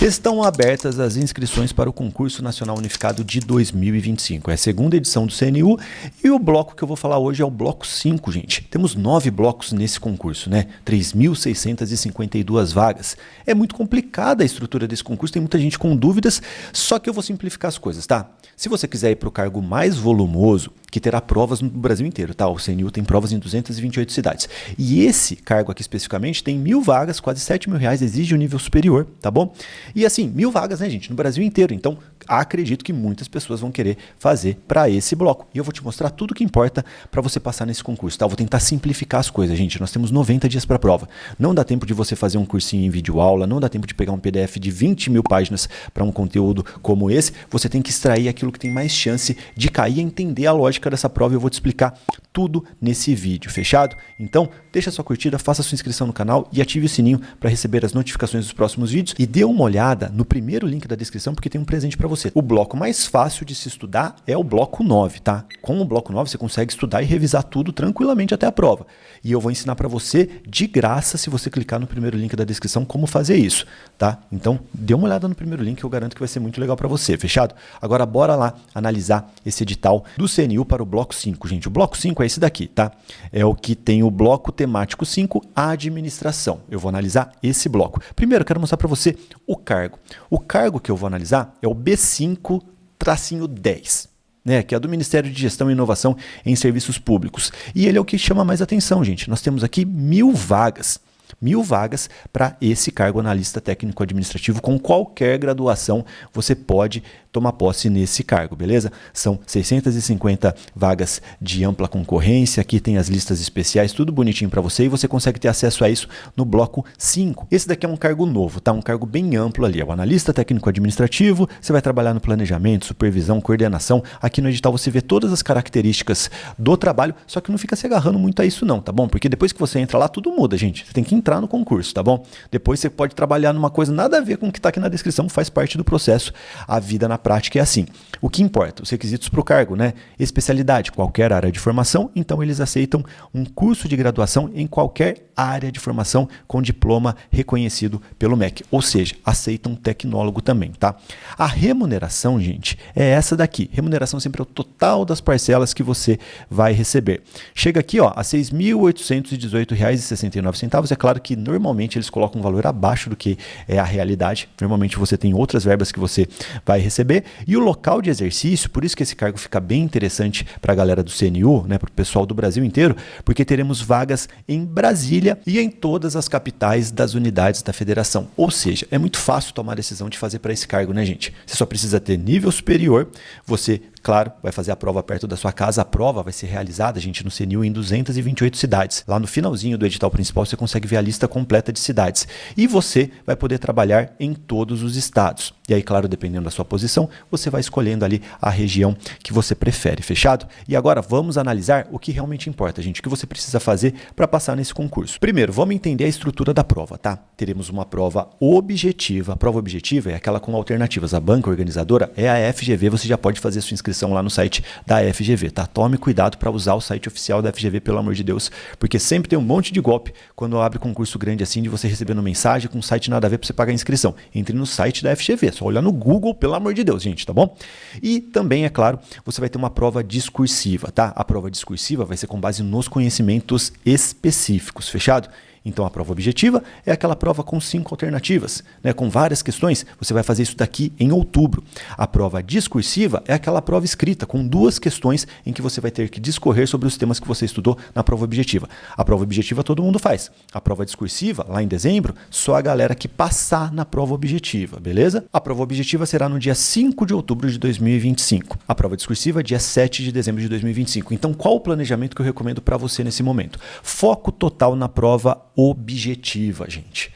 Estão abertas as inscrições para o Concurso Nacional Unificado de 2025. É a segunda edição do CNU e o bloco que eu vou falar hoje é o bloco 5, gente. Temos 9 blocos nesse concurso, né? 3.652 vagas. É muito complicada a estrutura desse concurso, tem muita gente com dúvidas, só que eu vou simplificar as coisas, tá? Se você quiser ir para o cargo mais volumoso, que terá provas no Brasil inteiro, tá? O CNU tem provas em 228 cidades. E esse cargo aqui especificamente tem 1.000 vagas, quase R$7.000, exige um nível superior, tá bom? E assim, 1.000 vagas, né, gente? No Brasil inteiro. Então, acredito que muitas pessoas vão querer fazer para esse bloco. E eu vou te mostrar tudo o que importa para você passar nesse concurso, tá? Eu vou tentar simplificar as coisas, gente. Nós temos 90 dias para a prova. Não dá tempo de você fazer um cursinho em videoaula, não dá tempo de pegar um PDF de 20.000 páginas para um conteúdo como esse. Você tem que extrair aquilo que tem mais chance de cair e entender a lógica dessa prova. Eu vou te explicar tudo nesse vídeo, fechado? Então, deixa sua curtida, faça sua inscrição no canal e ative o sininho para receber as notificações dos próximos vídeos. E dê uma olhada no primeiro link da descrição, porque tem um presente para você. O bloco mais fácil de se estudar é o bloco 9, tá? Com o bloco 9 você consegue estudar e revisar tudo tranquilamente até a prova. E eu vou ensinar para você de graça, se você clicar no primeiro link da descrição, como fazer isso, tá? Então, dê uma olhada no primeiro link, eu garanto que vai ser muito legal para você, fechado? Agora, bora lá analisar esse edital do CNU para o bloco 5, gente. O bloco 5 é esse daqui, tá? É o que tem o bloco temático 5, administração. Eu vou analisar esse bloco. Primeiro, eu quero mostrar para você o cargo. O cargo que eu vou analisar é o B5-10. Né, que é do Ministério de Gestão e Inovação em Serviços Públicos. E ele é o que chama mais atenção, gente. Nós temos aqui 1.000 vagas. 1.000 vagas para esse cargo analista técnico administrativo. Com qualquer graduação você pode tomar posse nesse cargo, beleza? São 650 vagas de ampla concorrência. Aqui tem as listas especiais, tudo bonitinho para você, e você consegue ter acesso a isso no bloco 5. Esse daqui é um cargo novo, tá? Um cargo bem amplo ali. É o analista técnico administrativo. Você vai trabalhar no planejamento, supervisão, coordenação. Aqui no edital você vê todas as características do trabalho, só que não fica se agarrando muito a isso não, tá bom? Porque depois que você entra lá, tudo muda, gente. Você tem que entrar no concurso, tá bom? Depois você pode trabalhar numa coisa nada a ver com o que está aqui na descrição, faz parte do processo. A vida na prática é assim. O que importa? Os requisitos para o cargo, né? Especialidade, qualquer área de formação, então eles aceitam um curso de graduação em qualquer área de formação com diploma reconhecido pelo MEC, ou seja, aceitam tecnólogo também, tá? A remuneração, gente, é essa daqui. Remuneração sempre é o total das parcelas que você vai receber. Chega aqui, ó, a R$ 6.818,69. É claro que normalmente eles colocam um valor abaixo do que é a realidade. Normalmente você tem outras verbas que você vai receber. E o local de exercício, por isso que esse cargo fica bem interessante para a galera do CNU, né, para o pessoal do Brasil inteiro, porque teremos vagas em Brasília e em todas as capitais das unidades da federação. Ou seja, é muito fácil tomar a decisão de fazer para esse cargo, né, gente? Você só precisa ter nível superior, você, claro, vai fazer a prova perto da sua casa. A prova vai ser realizada, gente, no CNU em 228 cidades. Lá no finalzinho do edital principal você consegue ver a lista completa de cidades. E você vai poder trabalhar em todos os estados. E aí, claro, dependendo da sua posição, você vai escolhendo ali a região que você prefere, fechado? E agora vamos analisar o que realmente importa, gente, o que você precisa fazer para passar nesse concurso. Primeiro, vamos entender a estrutura da prova, tá? Teremos uma prova objetiva. A prova objetiva é aquela com alternativas. A banca organizadora é a FGV, você já pode fazer sua inscrição lá no site da FGV, tá? Tome cuidado para usar o site oficial da FGV, pelo amor de Deus, porque sempre tem um monte de golpe quando abre concurso grande assim, de você recebendo mensagem com um site nada a ver para você pagar a inscrição. Entre no site da FGV, só olhar no Google, pelo amor de Deus, gente, tá bom? E também, é claro, você vai ter uma prova discursiva, tá? A prova discursiva vai ser com base nos conhecimentos específicos, fechado? Então, a prova objetiva é aquela prova com 5 alternativas, né, com várias questões. Você vai fazer isso daqui em outubro. A prova discursiva é aquela prova escrita com 2 questões em que você vai ter que discorrer sobre os temas que você estudou na prova objetiva. A prova objetiva todo mundo faz. A prova discursiva, lá em dezembro, só a galera que passar na prova objetiva, beleza? A prova objetiva será no dia 5 de outubro de 2025. A prova discursiva, dia 7 de dezembro de 2025. Então, qual o planejamento que eu recomendo para você nesse momento? Foco total na prova objetiva, gente.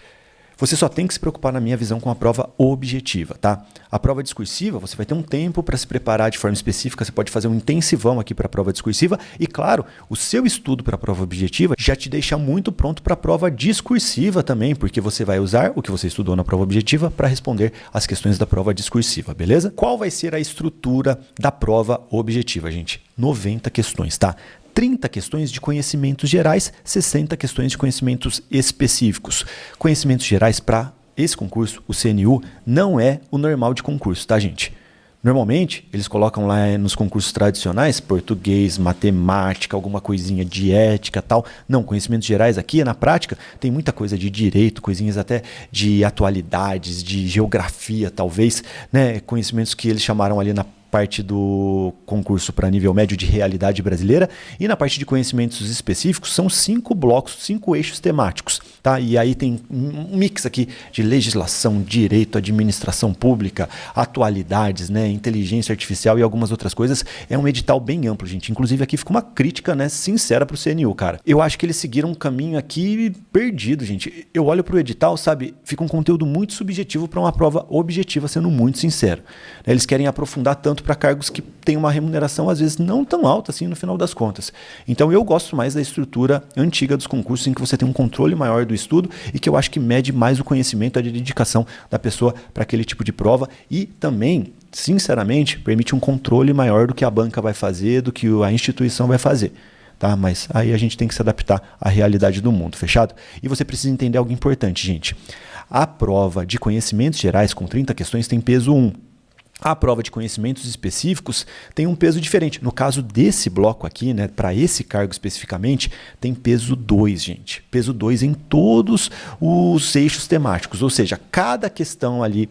Você só tem que se preocupar, na minha visão, com a prova objetiva, tá? A prova discursiva, você vai ter um tempo para se preparar de forma específica, você pode fazer um intensivão aqui para a prova discursiva e, claro, o seu estudo para a prova objetiva já te deixa muito pronto para a prova discursiva também, porque você vai usar o que você estudou na prova objetiva para responder as questões da prova discursiva, beleza? Qual vai ser a estrutura da prova objetiva, gente? 90 questões, tá? 30 questões de conhecimentos gerais, 60 questões de conhecimentos específicos. Conhecimentos gerais para esse concurso, o CNU, não é o normal de concurso, tá, gente? Normalmente, eles colocam lá nos concursos tradicionais, português, matemática, alguma coisinha de ética, tal. Não, conhecimentos gerais aqui, na prática, tem muita coisa de direito, coisinhas até de atualidades, de geografia, talvez, né? Conhecimentos que eles chamaram ali na parte do concurso para nível médio de realidade brasileira, e na parte de conhecimentos específicos são 5 blocos, 5 eixos temáticos, tá? E aí tem um mix aqui de legislação, direito, administração pública, atualidades, né, inteligência artificial e algumas outras coisas. É um edital bem amplo, gente. Inclusive aqui fica uma crítica, né, sincera pro CNU, cara. Eu acho que eles seguiram um caminho aqui perdido, gente. Eu olho pro edital, sabe, fica um conteúdo muito subjetivo para uma prova objetiva, sendo muito sincero. Eles querem aprofundar tanto para cargos que têm uma remuneração às vezes não tão alta assim no final das contas. Então eu gosto mais da estrutura antiga dos concursos, em que você tem um controle maior do estudo e que eu acho que mede mais o conhecimento, a dedicação da pessoa para aquele tipo de prova, e também, sinceramente, permite um controle maior do que a banca vai fazer, do que a instituição vai fazer. Tá? Mas aí a gente tem que se adaptar à realidade do mundo, fechado? E você precisa entender algo importante, gente. A prova de conhecimentos gerais com 30 questões tem peso 1. A prova de conhecimentos específicos tem um peso diferente. No caso desse bloco aqui, né, para esse cargo especificamente, tem peso 2, gente. Peso 2 em todos os eixos temáticos. Ou seja, cada questão ali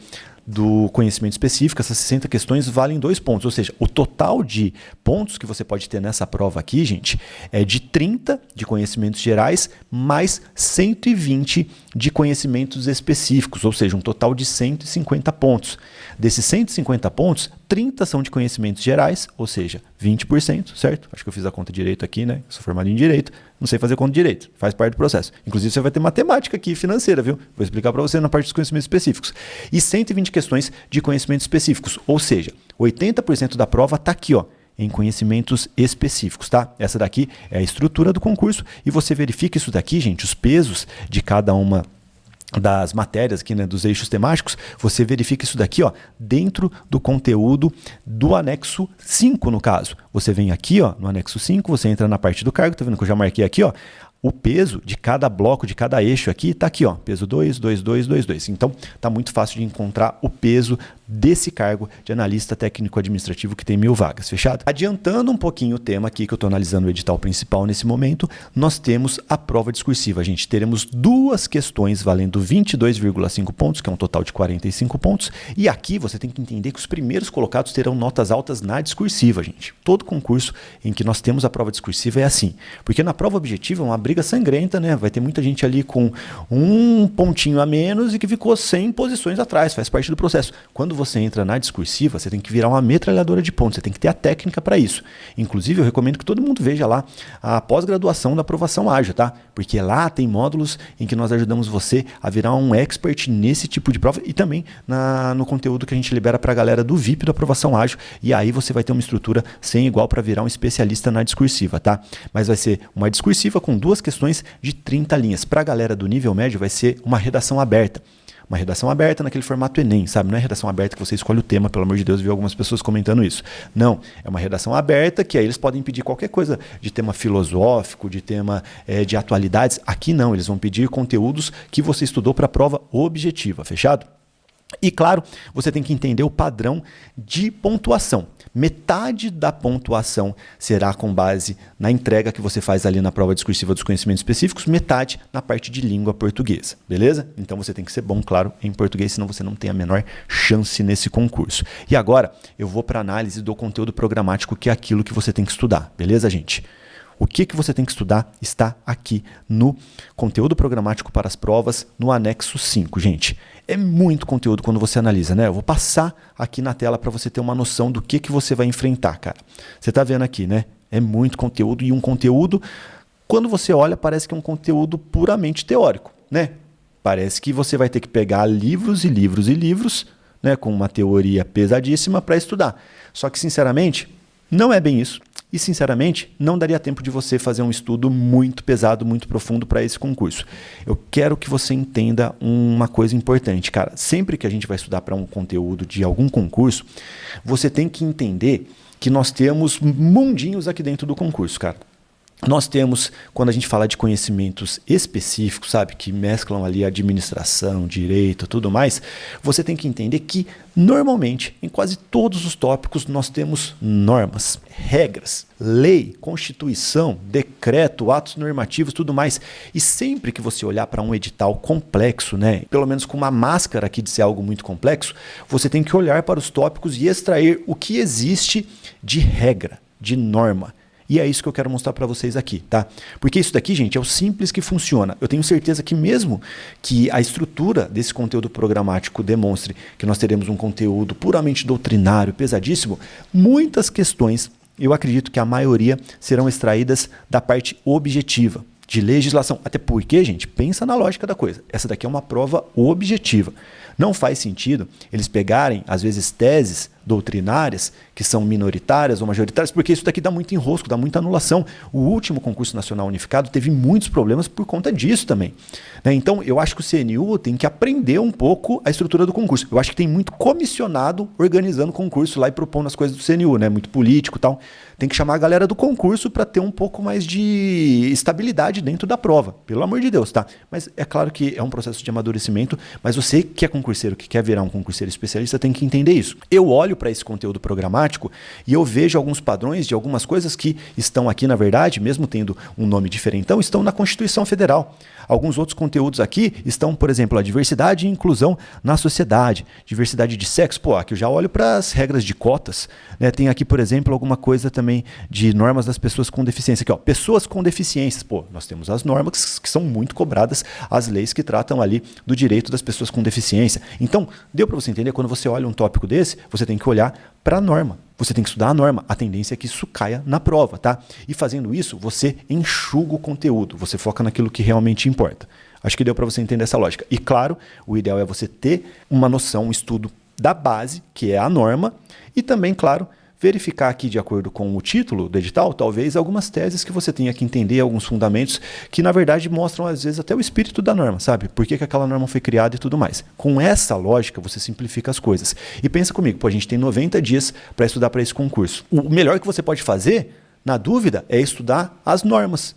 do conhecimento específico, essas 60 questões valem 2 pontos. Ou seja, o total de pontos que você pode ter nessa prova aqui, gente, é de 30 de conhecimentos gerais, mais 120 de conhecimentos específicos. Ou seja, um total de 150 pontos. Desses 150 pontos, 30 são de conhecimentos gerais, ou seja, 20%, certo? Acho que eu fiz a conta direito aqui, né? Eu sou formado em direito, não sei fazer conta de direito, faz parte do processo. Inclusive, você vai ter matemática aqui, financeira, viu? Vou explicar para você na parte dos conhecimentos específicos. E 120 questões de conhecimentos específicos, ou seja, 80% da prova está aqui, ó, em conhecimentos específicos, tá? Essa daqui é a estrutura do concurso, e você verifica isso daqui, gente, os pesos de cada uma das matérias aqui, né, dos eixos temáticos, você verifica isso daqui, ó, dentro do conteúdo do anexo 5, no caso. Você vem aqui, ó, no anexo 5, você entra na parte do cargo, tá vendo que eu já marquei aqui, ó, o peso de cada bloco, de cada eixo aqui, tá aqui, ó, peso 2, 2, 2, 2, 2. Então, tá muito fácil de encontrar o peso desse cargo de analista técnico administrativo que tem 1000 vagas, fechado? Adiantando um pouquinho o tema aqui, que eu estou analisando o edital principal nesse momento, nós temos a prova discursiva, gente. Teremos 2 questões valendo 22,5 pontos, que é um total de 45 pontos, e aqui você tem que entender que os primeiros colocados terão notas altas na discursiva, gente. Todo concurso em que nós temos a prova discursiva é assim, porque na prova objetiva é uma briga sangrenta, né? Vai ter muita gente ali com um pontinho a menos e que ficou 100 posições atrás, faz parte do processo. Quando você entra na discursiva, você tem que virar uma metralhadora de pontos, você tem que ter a técnica para isso. Inclusive, eu recomendo que todo mundo veja lá a pós-graduação da aprovação ágil, tá? Porque lá tem módulos em que nós ajudamos você a virar um expert nesse tipo de prova, e também no conteúdo que a gente libera para a galera do VIP da aprovação ágil, e aí você vai ter uma estrutura sem igual para virar um especialista na discursiva, tá? Mas vai ser uma discursiva com 2 questões de 30 linhas. Para a galera do nível médio vai ser uma redação aberta. Uma redação aberta naquele formato Enem, sabe? Não é redação aberta que você escolhe o tema, pelo amor de Deus, vi algumas pessoas comentando isso. Não, é uma redação aberta que aí eles podem pedir qualquer coisa de tema filosófico, de tema de atualidades. Aqui não, eles vão pedir conteúdos que você estudou para a prova objetiva, fechado? E claro, você tem que entender o padrão de pontuação. Metade da pontuação será com base na entrega que você faz ali na prova discursiva dos conhecimentos específicos, metade na parte de língua portuguesa, beleza? Então você tem que ser bom, claro, em português, senão você não tem a menor chance nesse concurso. E agora eu vou para a análise do conteúdo programático, que é aquilo que você tem que estudar, beleza, gente? O que você tem que estudar está aqui no conteúdo programático para as provas, no anexo 5, gente. É muito conteúdo quando você analisa, né? Eu vou passar aqui na tela para você ter uma noção do que você vai enfrentar, cara. Você está vendo aqui, né? É muito conteúdo, e um conteúdo, quando você olha, parece que é um conteúdo puramente teórico, né? Parece que você vai ter que pegar livros e livros e livros, né, com uma teoria pesadíssima para estudar. Só que, sinceramente, não é bem isso. E, sinceramente, não daria tempo de você fazer um estudo muito pesado, muito profundo para esse concurso. Eu quero que você entenda uma coisa importante, cara. Sempre que a gente vai estudar para um conteúdo de algum concurso, você tem que entender que nós temos mundinhos aqui dentro do concurso, cara. Nós temos, quando a gente fala de conhecimentos específicos, sabe, que mesclam ali administração, direito, tudo mais, você tem que entender que, normalmente, em quase todos os tópicos, nós temos normas, regras, lei, constituição, decreto, atos normativos, tudo mais. E sempre que você olhar para um edital complexo, né, pelo menos com uma máscara aqui de ser algo muito complexo, você tem que olhar para os tópicos e extrair o que existe de regra, de norma. E é isso que eu quero mostrar para vocês aqui, tá? Porque isso daqui, gente, é o simples que funciona. Eu tenho certeza que mesmo que a estrutura desse conteúdo programático demonstre que nós teremos um conteúdo puramente doutrinário, pesadíssimo, muitas questões, eu acredito que a maioria serão extraídas da parte objetiva, de legislação. Até porque, gente, pensa na lógica da coisa. Essa daqui é uma prova objetiva. Não faz sentido eles pegarem, às vezes, teses doutrinárias que são minoritárias ou majoritárias, porque isso daqui dá muito enrosco, dá muita anulação. O último concurso nacional unificado teve muitos problemas por conta disso também, né? Então, eu acho que o CNU tem que aprender um pouco a estrutura do concurso. Eu acho que tem muito comissionado organizando concurso lá e propondo as coisas do CNU, né? Muito político e tal. Tem que chamar a galera do concurso para ter um pouco mais de estabilidade dentro da prova, pelo amor de Deus, tá? Mas é claro que é um processo de amadurecimento, mas você que é concurseiro, que quer virar um concurseiro especialista, tem que entender isso. Eu olho para esse conteúdo programático e eu vejo alguns padrões de algumas coisas que estão aqui, na verdade, mesmo tendo um nome diferentão, estão na Constituição Federal. Alguns outros conteúdos aqui estão, por exemplo, a diversidade e inclusão na sociedade, diversidade de sexo. Pô, aqui eu já olho para as regras de cotas, né? Tem aqui, por exemplo, alguma coisa também de normas das pessoas com deficiência. Aqui, ó, pessoas com deficiências. Pô, nós temos as normas que são muito cobradas, as leis que tratam ali do direito das pessoas com deficiência. Então, deu para você entender, quando você olha um tópico desse, você tem que olhar para a norma. Você tem que estudar a norma. A tendência é que isso caia na prova, tá? E fazendo isso, você enxuga o conteúdo. Você foca naquilo que realmente importa. Acho que deu para você entender essa lógica. E claro, o ideal é você ter uma noção, um estudo da base, que é a norma, e também, claro, verificar aqui, de acordo com o título do edital, talvez algumas teses que você tenha que entender, alguns fundamentos que, na verdade, mostram, às vezes, até o espírito da norma, sabe? Por que aquela norma foi criada e tudo mais. Com essa lógica, você simplifica as coisas. E pensa comigo, pô, a gente tem 90 dias para estudar para esse concurso. O melhor que você pode fazer, na dúvida, é estudar as normas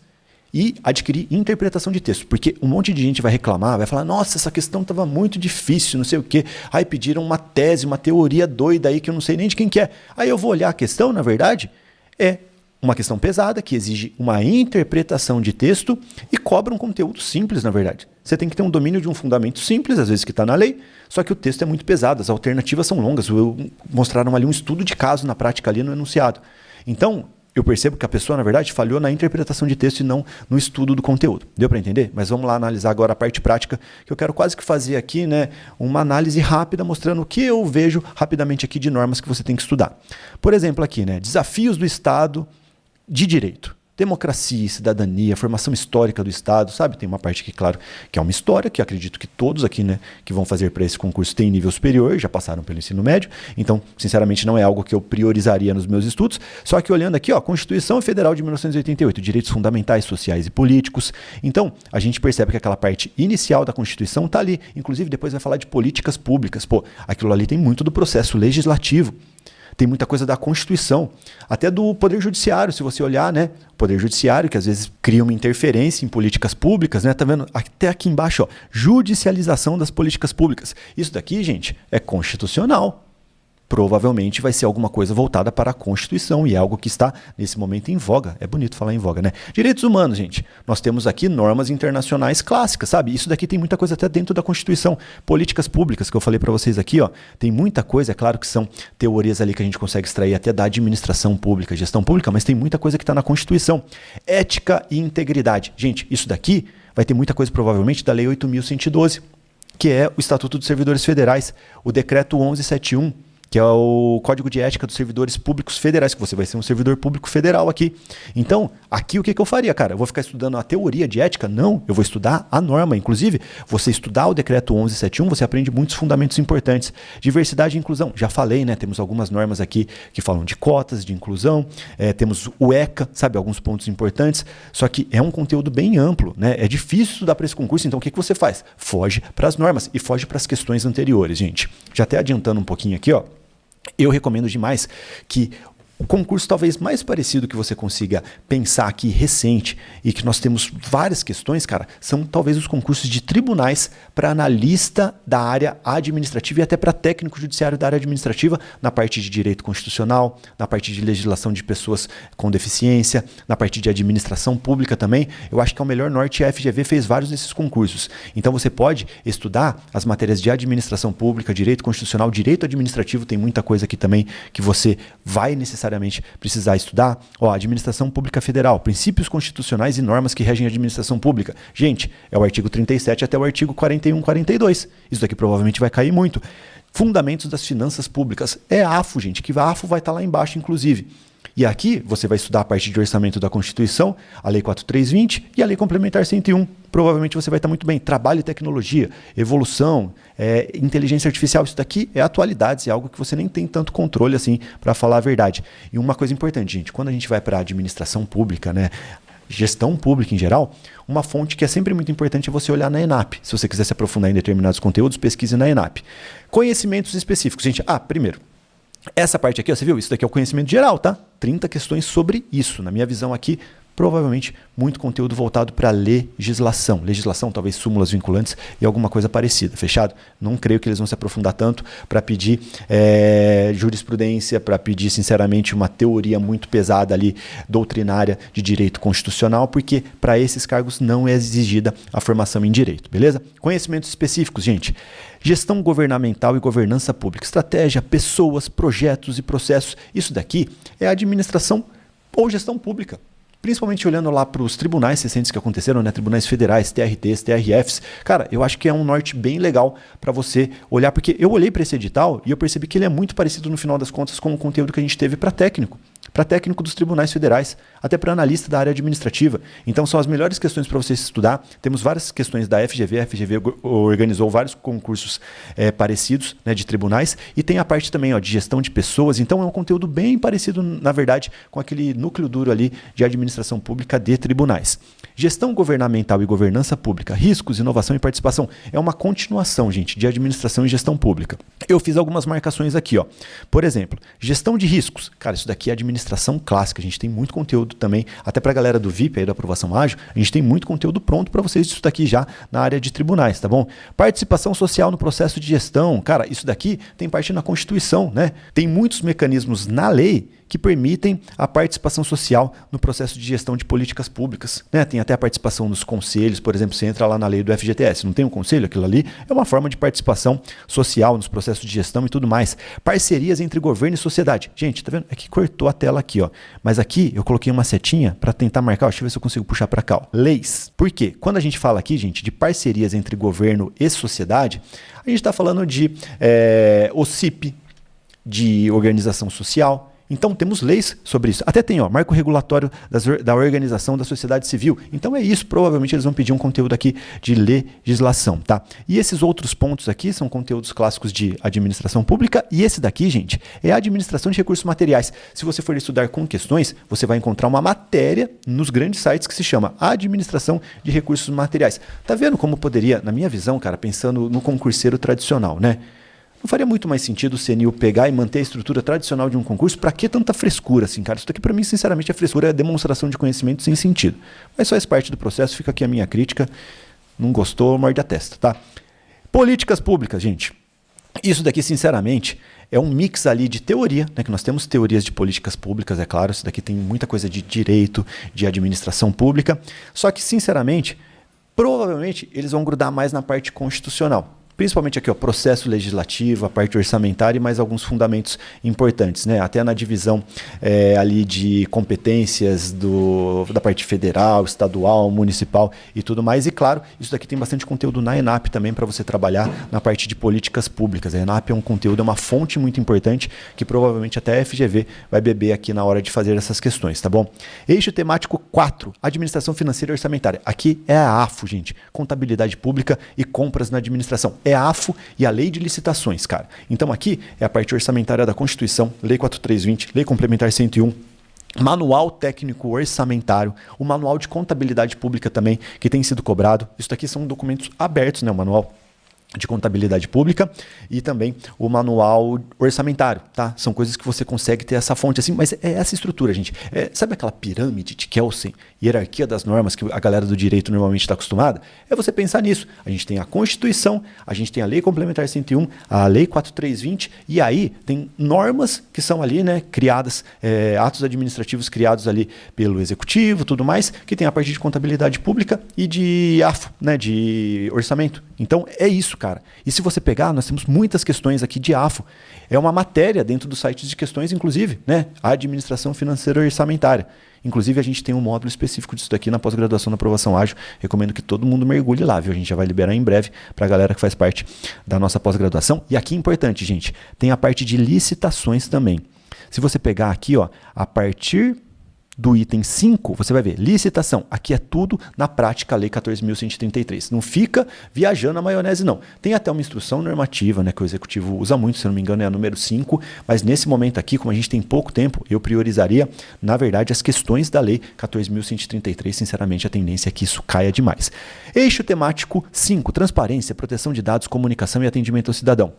e adquirir interpretação de texto, porque um monte de gente vai reclamar, vai falar, nossa, essa questão estava muito difícil, não sei o quê, aí pediram uma tese, uma teoria doida aí que eu não sei nem de quem que é. Aí eu vou olhar a questão, na verdade, é uma questão pesada, que exige uma interpretação de texto e cobra um conteúdo simples, na verdade. Você tem que ter um domínio de um fundamento simples, às vezes que está na lei, só que o texto é muito pesado, as alternativas são longas, mostraram ali um estudo de caso na prática ali no enunciado. Então, eu percebo que a pessoa, na verdade, falhou na interpretação de texto e não no estudo do conteúdo. Deu para entender? Mas vamos lá analisar agora a parte prática, que eu quero quase que fazer aqui, né, uma análise rápida, mostrando o que eu vejo rapidamente aqui de normas que você tem que estudar. Por exemplo, aqui, né, desafios do Estado de Direito. Democracia, cidadania, formação histórica do Estado, sabe? Tem uma parte aqui, claro, que é uma história, que acredito que todos aqui, né, que vão fazer para esse concurso têm nível superior, já passaram pelo ensino médio, então, sinceramente, não é algo que eu priorizaria nos meus estudos, só que olhando aqui, ó, Constituição Federal de 1988, direitos fundamentais, sociais e políticos, então, a gente percebe que aquela parte inicial da Constituição está ali, inclusive depois vai falar de políticas públicas, pô, aquilo ali tem muito do processo legislativo, tem muita coisa da Constituição, até do Poder Judiciário, se você olhar, né? O Poder Judiciário, que às vezes cria uma interferência em políticas públicas, né? Tá vendo? Até aqui embaixo, ó, judicialização das políticas públicas. Isso daqui, gente, é constitucional. Provavelmente vai ser alguma coisa voltada para a Constituição e é algo que está, nesse momento, em voga. É bonito falar em voga, né? Direitos humanos, gente. Nós temos aqui normas internacionais clássicas, sabe? Isso daqui tem muita coisa até dentro da Constituição. Políticas públicas, que eu falei para vocês aqui, ó. Tem muita coisa, é claro que são teorias ali que a gente consegue extrair até da administração pública, gestão pública, mas tem muita coisa que está na Constituição. Ética e integridade. Gente, isso daqui vai ter muita coisa, provavelmente, da Lei 8.112, que é o Estatuto dos Servidores Federais, o Decreto 1171, que é o Código de Ética dos Servidores Públicos Federais, que você vai ser um servidor público federal aqui. Então, aqui o que eu faria, cara? Eu vou ficar estudando a teoria de ética? Não, eu vou estudar a norma. Inclusive, você estudar o Decreto 1171, você aprende muitos fundamentos importantes. Diversidade e inclusão, já falei, né? Temos algumas normas aqui que falam de cotas, de inclusão, temos o ECA, sabe? Alguns pontos importantes, só que é um conteúdo bem amplo, né? É difícil estudar para esse concurso, então o que você faz? Foge para as normas e foge para as questões anteriores, gente. Já até adiantando um pouquinho aqui, ó. Eu recomendo demais que O concurso talvez mais parecido que você consiga pensar aqui recente e que nós temos várias questões, cara, são talvez os concursos de tribunais para analista da área administrativa e até para técnico judiciário da área administrativa na parte de direito constitucional, na parte de legislação de pessoas com deficiência, na parte de administração pública também. Eu acho que é o melhor norte e a FGV fez vários desses concursos. Então você pode estudar as matérias de administração pública, direito constitucional, direito administrativo, tem muita coisa aqui também que você vai necessariamente precisar estudar. Ó, administração pública federal, princípios constitucionais e normas que regem a administração pública. Gente, é o artigo 37 até o artigo 41, 42. Isso daqui provavelmente vai cair muito. Fundamentos das finanças públicas. É a AFO, gente, que a AFO vai estar lá embaixo, inclusive. E aqui você vai estudar a parte de orçamento da Constituição, a Lei 4320 e a Lei Complementar 101. Provavelmente você vai estar muito bem. Trabalho e tecnologia, evolução, inteligência artificial. Isso daqui é atualidades, é algo que você nem tem tanto controle assim, para falar a verdade. E uma coisa importante, gente, quando a gente vai para a administração pública, né, gestão pública em geral, uma fonte que é sempre muito importante é você olhar na ENAP. Se você quiser se aprofundar em determinados conteúdos, pesquise na ENAP. Conhecimentos específicos. Gente, primeiro, essa parte aqui, ó, você viu? Isso daqui é o conhecimento geral, tá? 30 questões sobre isso. Na minha visão aqui, provavelmente muito conteúdo voltado para legislação. Legislação, talvez súmulas vinculantes e alguma coisa parecida. Fechado? Não creio que eles vão se aprofundar tanto para pedir jurisprudência, para pedir, sinceramente, uma teoria muito pesada ali, doutrinária de direito constitucional, porque para esses cargos não é exigida a formação em direito, beleza? Conhecimentos específicos, gente. Gestão governamental e governança pública. Estratégia, pessoas, projetos e processos. Isso daqui é administração ou gestão pública. Principalmente olhando lá para os tribunais recentes que aconteceram, né? Tribunais federais, TRTs, TRFs. Cara, eu acho que é um norte bem legal para você olhar, porque eu olhei para esse edital e eu percebi que ele é muito parecido no final das contas com o conteúdo que a gente teve para técnico dos tribunais federais, até para analista da área administrativa. Então são as melhores questões para você estudar. Temos várias questões da FGV, a FGV organizou vários concursos parecidos, né, de tribunais, e tem a parte também, ó, de gestão de pessoas. Então é um conteúdo bem parecido, na verdade, com aquele núcleo duro ali de administração pública de tribunais. Gestão governamental e governança pública, riscos, inovação e participação. É uma continuação, gente, de administração e gestão pública. Eu fiz algumas marcações aqui, ó. Por exemplo, gestão de riscos. Cara, isso daqui é administração clássica. A gente tem muito conteúdo também, até para a galera do VIP aí da aprovação ágil, a gente tem muito conteúdo pronto para vocês disso daqui já na área de tribunais, tá bom? Participação social no processo de gestão. Cara, isso daqui tem parte na Constituição, né? Tem muitos mecanismos na lei que permitem a participação social no processo de gestão de políticas públicas, né? Tem até a participação nos conselhos, por exemplo, você entra lá na lei do FGTS, não tem um conselho? Aquilo ali é uma forma de participação social nos processos de gestão e tudo mais. Parcerias entre governo e sociedade. Gente, tá vendo? É que cortou a tela aqui, ó. Mas aqui eu coloquei uma setinha para tentar marcar, deixa eu ver se eu consigo puxar para cá, ó. Leis. Por quê? Quando a gente fala aqui, gente, de parcerias entre governo e sociedade, a gente está falando de OCIP, de organização social. Então, temos leis sobre isso. Até tem, ó, marco regulatório da organização da sociedade civil. Então, é isso. Provavelmente, eles vão pedir um conteúdo aqui de legislação, tá? E esses outros pontos aqui são conteúdos clássicos de administração pública. E esse daqui, gente, é a administração de recursos materiais. Se você for estudar com questões, você vai encontrar uma matéria nos grandes sites que se chama Administração de Recursos Materiais. Tá vendo como poderia, na minha visão, cara, pensando no concurseiro tradicional, né? Não faria muito mais sentido o CNIL pegar e manter a estrutura tradicional de um concurso? Para que tanta frescura, assim, cara? Isso daqui, para mim, sinceramente, a frescura é a demonstração de conhecimento sem sentido. Mas faz parte do processo, fica aqui a minha crítica. Não gostou, morde a testa, tá? Políticas públicas, gente. Isso daqui, sinceramente, é um mix ali de teoria, né? Que nós temos teorias de políticas públicas, é claro. Isso daqui tem muita coisa de direito, de administração pública. Só que, sinceramente, provavelmente, eles vão grudar mais na parte constitucional. Principalmente aqui, ó, processo legislativo, a parte orçamentária e mais alguns fundamentos importantes, né? Até na divisão ali de competências da parte federal, estadual, municipal e tudo mais. E claro, isso daqui tem bastante conteúdo na ENAP também para você trabalhar na parte de políticas públicas. A ENAP é um conteúdo, é uma fonte muito importante que provavelmente até a FGV vai beber aqui na hora de fazer essas questões, tá bom? Eixo temático 4, administração financeira e orçamentária. Aqui é a AFO, gente, contabilidade pública e compras na administração. É a AFO e a lei de licitações, cara. Então aqui é a parte orçamentária da Constituição, Lei 4320, Lei Complementar 101, Manual Técnico Orçamentário, o Manual de Contabilidade Pública também, que tem sido cobrado. Isso daqui são documentos abertos, né, o manual. de contabilidade pública e também o manual orçamentário, tá? São coisas que você consegue ter essa fonte assim, mas é essa estrutura, gente. Sabe aquela pirâmide de Kelsen, hierarquia das normas que a galera do direito normalmente está acostumada? É você pensar nisso. A gente tem a Constituição, a gente tem a Lei Complementar 101, a Lei 4320 e aí tem normas que são ali, né, criadas, atos administrativos criados ali pelo Executivo, tudo mais, que tem a parte de contabilidade pública e de AFO, né, de orçamento. Então é isso, cara. E se você pegar, nós temos muitas questões aqui de AFO. É uma matéria dentro do site de questões, inclusive, né? A administração financeira orçamentária. Inclusive, a gente tem um módulo específico disso daqui na pós-graduação na aprovação ágil. Recomendo que todo mundo mergulhe lá, viu? A gente já vai liberar em breve para a galera que faz parte da nossa pós-graduação. E aqui, importante, gente, tem a parte de licitações também. Se você pegar aqui, ó, a partir do item 5, você vai ver, licitação. Aqui é tudo na prática, a Lei 14.133. Não fica viajando a maionese, não. Tem até uma instrução normativa, né, que o Executivo usa muito, se não me engano é a número 5, mas nesse momento aqui, como a gente tem pouco tempo, eu priorizaria, na verdade, as questões da Lei 14.133. Sinceramente, a tendência é que isso caia demais. Eixo temático 5, transparência, proteção de dados, comunicação e atendimento ao cidadão.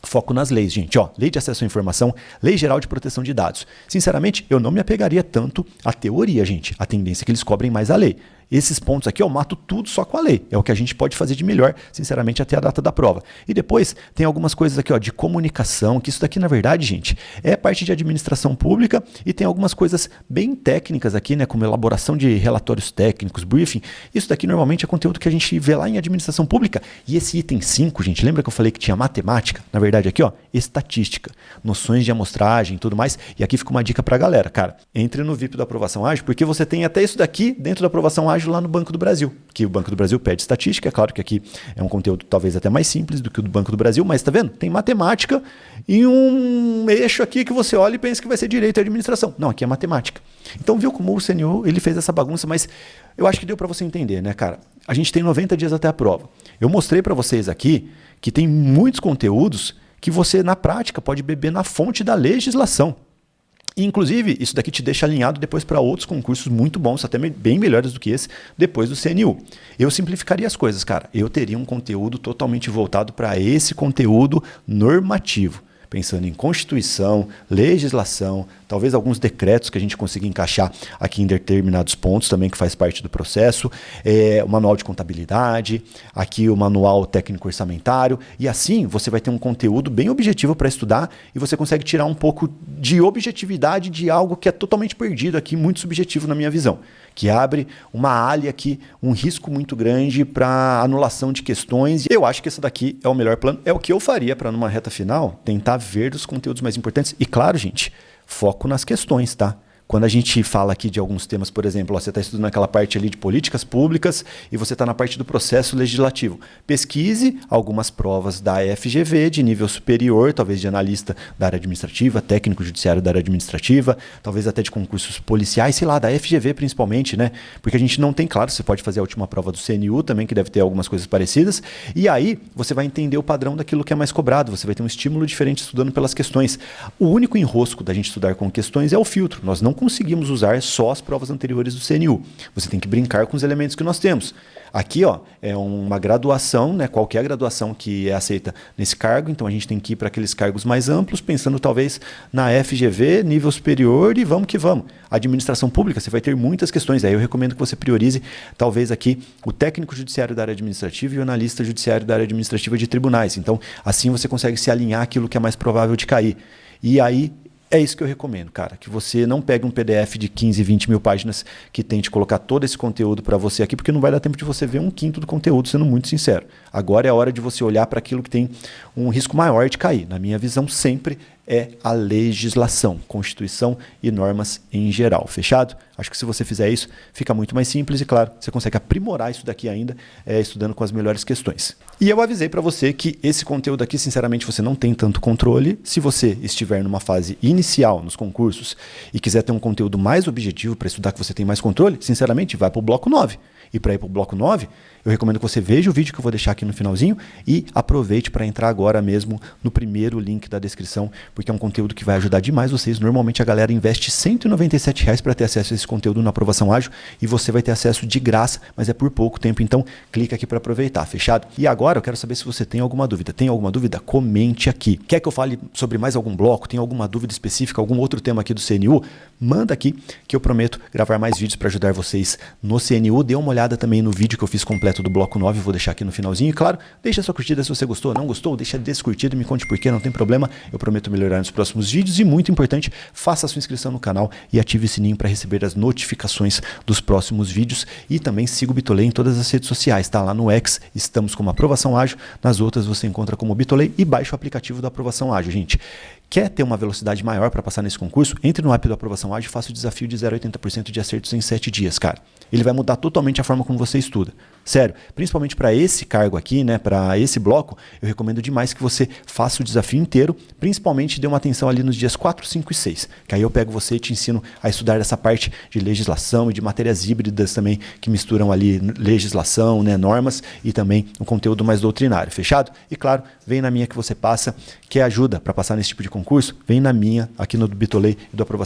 Foco nas leis, gente. Ó, Lei de Acesso à Informação, Lei Geral de Proteção de Dados. Sinceramente, eu não me apegaria tanto à teoria, gente. A tendência é que eles cobrem mais a lei. Esses pontos aqui eu mato tudo só com a lei. É o que a gente pode fazer de melhor, sinceramente, até a data da prova. E depois tem algumas coisas aqui, ó, de comunicação, que isso daqui, na verdade, gente, é parte de administração pública e tem algumas coisas bem técnicas aqui, né, como elaboração de relatórios técnicos, briefing. Isso daqui normalmente é conteúdo que a gente vê lá em administração pública. E esse item 5, gente, lembra que eu falei que tinha matemática? Na verdade, aqui, ó, estatística, noções de amostragem e tudo mais. E aqui fica uma dica pra galera, cara. Entre no VIP da aprovação ágil, porque você tem até isso daqui dentro da aprovação ágil lá no Banco do Brasil, que o Banco do Brasil pede estatística. É claro que aqui é um conteúdo talvez até mais simples do que o do Banco do Brasil, mas tá vendo? Tem matemática e um eixo aqui que você olha e pensa que vai ser direito e administração. Não, aqui é matemática. Então viu como o CNU ele fez essa bagunça, mas eu acho que deu para você entender, né, cara? A gente tem 90 dias até a prova. Eu mostrei para vocês aqui que tem muitos conteúdos que você na prática pode beber na fonte da legislação. E, inclusive, isso daqui te deixa alinhado depois para outros concursos muito bons, até bem melhores do que esse, depois do CNU. Eu simplificaria as coisas, cara. Eu teria um conteúdo totalmente voltado para esse conteúdo normativo. Pensando em Constituição, legislação, talvez alguns decretos que a gente consiga encaixar aqui em determinados pontos também, que faz parte do processo, o manual de contabilidade, aqui o manual técnico orçamentário, e assim você vai ter um conteúdo bem objetivo para estudar e você consegue tirar um pouco de objetividade de algo que é totalmente perdido aqui, muito subjetivo na minha visão, que abre uma área aqui, um risco muito grande para anulação de questões. Eu acho que esse daqui é o melhor plano, é o que eu faria para numa reta final tentar ver os conteúdos mais importantes. E claro, gente, foco nas questões, tá? Quando a gente fala aqui de alguns temas, por exemplo, ó, você está estudando aquela parte ali de políticas públicas e você está na parte do processo legislativo. Pesquise algumas provas da FGV de nível superior, talvez de analista da área administrativa, técnico judiciário da área administrativa, talvez até de concursos policiais, sei lá, da FGV principalmente, né? Porque a gente não tem, claro, você pode fazer a última prova do CNU também, que deve ter algumas coisas parecidas, e aí você vai entender o padrão daquilo que é mais cobrado, você vai ter um estímulo diferente estudando pelas questões. O único enrosco da gente estudar com questões é o filtro. Nós não conseguimos usar só as provas anteriores do CNU. Você tem que brincar com os elementos que nós temos. Aqui, ó, é uma graduação, né? Qualquer graduação que é aceita nesse cargo, então a gente tem que ir para aqueles cargos mais amplos, pensando talvez na FGV, nível superior, e vamos que vamos. Administração pública, você vai ter muitas questões, aí eu recomendo que você priorize, talvez aqui, o técnico judiciário da área administrativa e o analista judiciário da área administrativa de tribunais. Então, assim você consegue se alinhar àquilo que é mais provável de cair. E aí, é isso que eu recomendo, cara, que você não pegue um PDF de 15, 20 mil páginas que tente colocar todo esse conteúdo para você aqui, porque não vai dar tempo de você ver um quinto do conteúdo, sendo muito sincero. Agora é a hora de você olhar para aquilo que tem um risco maior de cair. Na minha visão, sempre é a legislação, Constituição e normas em geral. Fechado? Acho que se você fizer isso, fica muito mais simples e, claro, você consegue aprimorar isso daqui ainda, estudando com as melhores questões. E eu avisei para você que esse conteúdo aqui, sinceramente, você não tem tanto controle. Se você estiver numa fase inicial nos concursos e quiser ter um conteúdo mais objetivo para estudar que você tem mais controle, sinceramente, vai para o bloco 9. E para ir para o bloco 9, eu recomendo que você veja o vídeo que eu vou deixar aqui no finalzinho e aproveite para entrar agora mesmo no primeiro link da descrição, porque é um conteúdo que vai ajudar demais vocês. Normalmente a galera investe R$ 197 para ter acesso a esse conteúdo na Aprovação Ágil e você vai ter acesso de graça, mas é por pouco tempo, então clica aqui para aproveitar, fechado? E agora eu quero saber se você tem alguma dúvida. Tem alguma dúvida? Comente aqui. Quer que eu fale sobre mais algum bloco? Tem alguma dúvida específica, algum outro tema aqui do CNU? Manda aqui que eu prometo gravar mais vídeos para ajudar vocês no CNU. Dê uma olhada também no vídeo que eu fiz completo do bloco 9, vou deixar aqui no finalzinho. E claro, deixa sua curtida se você gostou. Não gostou? Deixa descurtido, me conte por quê, não tem problema. Eu prometo melhorar nos próximos vídeos e, muito importante, faça a sua inscrição no canal e ative o sininho para receber as notificações dos próximos vídeos. E também siga o Bitolei em todas as redes sociais, tá? Lá no X estamos como Aprovação Ágil, nas outras você encontra como Bitolei e baixa o aplicativo da Aprovação Ágil, gente. Quer ter uma velocidade maior para passar nesse concurso? Entre no app da Aprovação Ágil e faça o desafio de 0 a 80% de acertos em 7 dias, cara. Ele vai mudar totalmente a forma como você estuda. Sério, principalmente para esse cargo aqui, né, para esse bloco, eu recomendo demais que você faça o desafio inteiro, principalmente dê uma atenção ali nos dias 4, 5 e 6, que aí eu pego você e te ensino a estudar essa parte de legislação e de matérias híbridas também, que misturam ali legislação, né, normas e também um conteúdo mais doutrinário, fechado? E claro, vem na minha que você passa, quer ajuda para passar nesse tipo de concurso? Vem na minha, aqui no Bitolei e do Aprovação